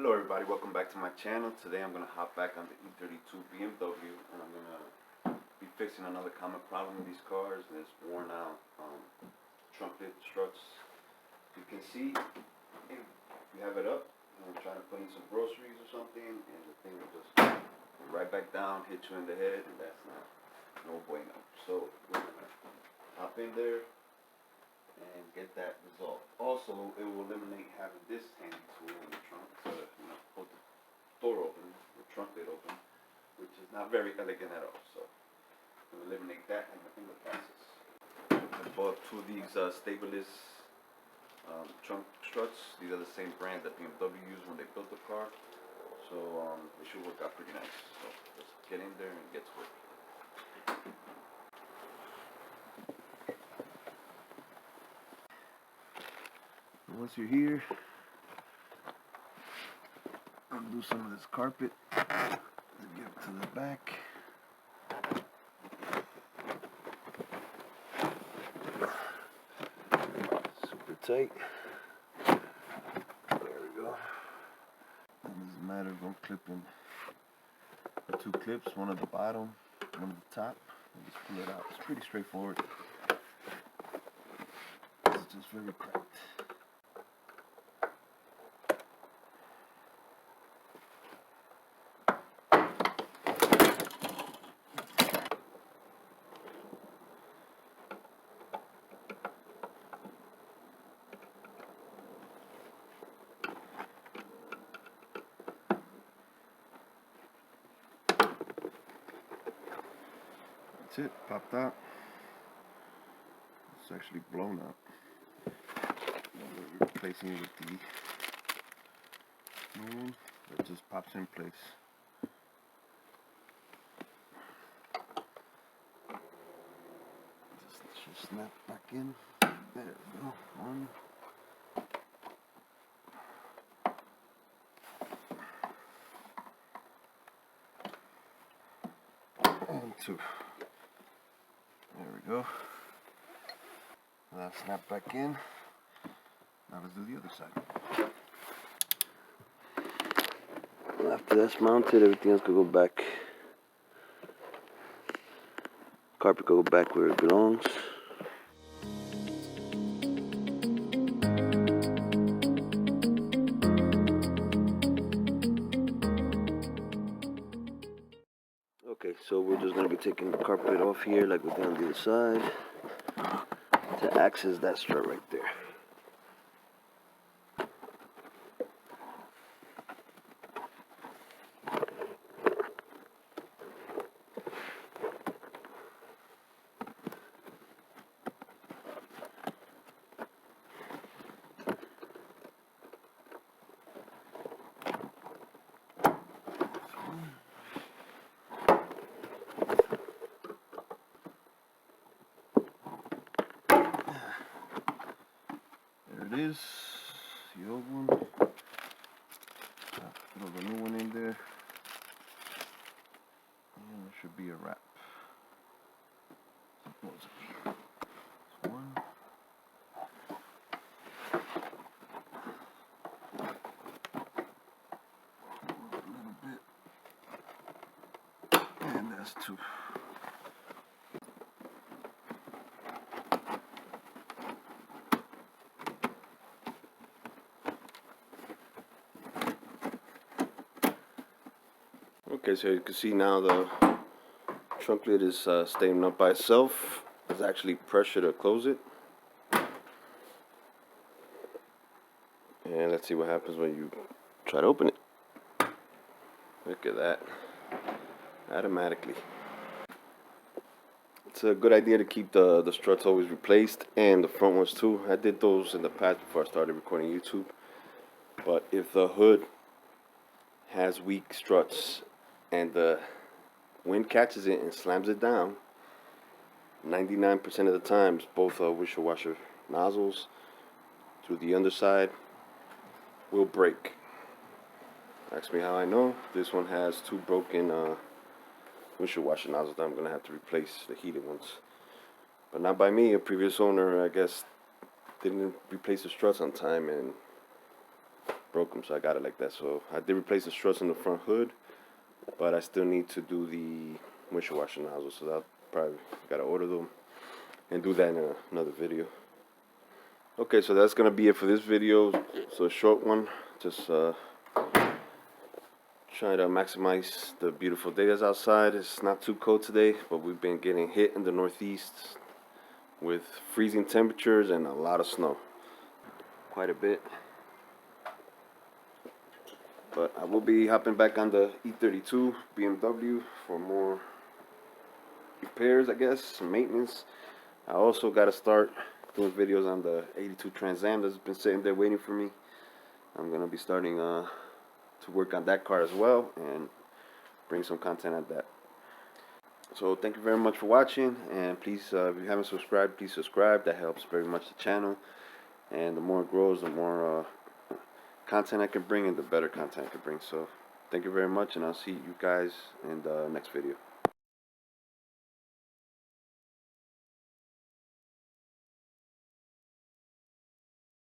Hello everybody, welcome back to my channel. Today I'm going to hop back on the E32 BMW and I'm going to be fixing another common problem with these cars, and it's worn out trumpet struts. You can see if you have it up and I'm trying to put in some groceries or something, and the thing will just go right back down, hit you in the head, and that's no bueno. So we're going to hop in there and get that resolved. Also, it will eliminate having this handy tool in the trunk to hold the door open, the trunk lid open, which is not very elegant at all. So we'll eliminate that in the process. I bought two of these Stabilis trunk struts. These are the same brand that BMW used when they built the car, so they should work out pretty nice. So let's get in there and get to work. Once you're here, undo some of this carpet to get to the back. Super tight. There we go. It doesn't matter if I'm clipping two clips, one at the bottom, one at the top, and just pull it out. It's pretty straightforward. It's just very cracked. That's it, popped out. It's actually blown out. We're replacing it with the new one that just pops in place. Just should snap back in. There we go. One. And two. There we go. Now snap back in. Now let's do the other side. After that's mounted, everything else could go back. Carpet could go back where it belongs. Okay, so we're just going to be taking the carpet off here like we did on the other side to access that strut right there. There it is, the old one. Throw the new one in there, and there should be a wrap. Supposedly. There's one. A little bit. And that's two. Okay, so you can see now the trunk lid is staying up by itself. There's actually pressure to close it. And let's see what happens when you try to open it. Look at that. Automatically. It's a good idea to keep the struts always replaced, and the front ones too. I did those in the past before I started recording YouTube. But if the hood has weak struts and the wind catches it and slams it down, 99% of the times both windshield washer nozzles to the underside will break. Ask me how I know. This one has two broken windshield washer nozzles that I'm going to have to replace, the heated ones. But not by me. A previous owner, I guess, didn't replace the struts on time, and broke them, so I got it like that. So I did replace the struts in the front hood, but I still need to do the windshield washer nozzle, so that probably gotta order them and do that in another video. Okay, so that's gonna be it for this video. So a short one, just trying to maximize the beautiful day that's outside. It's not too cold today, but we've been getting hit in the Northeast with freezing temperatures and a lot of snow, quite a bit. But I will be hopping back on the E32 BMW for more repairs, I guess, some maintenance. I also got to start doing videos on the 82 Trans Am that's been sitting there waiting for me. I'm going to be starting to work on that car as well and bring some content on that. So thank you very much for watching, and please, if you haven't subscribed, please subscribe. That helps very much the channel, and the more it grows, the more content I can bring and the better content I can bring. So thank you very much, and I'll see you guys in the next video.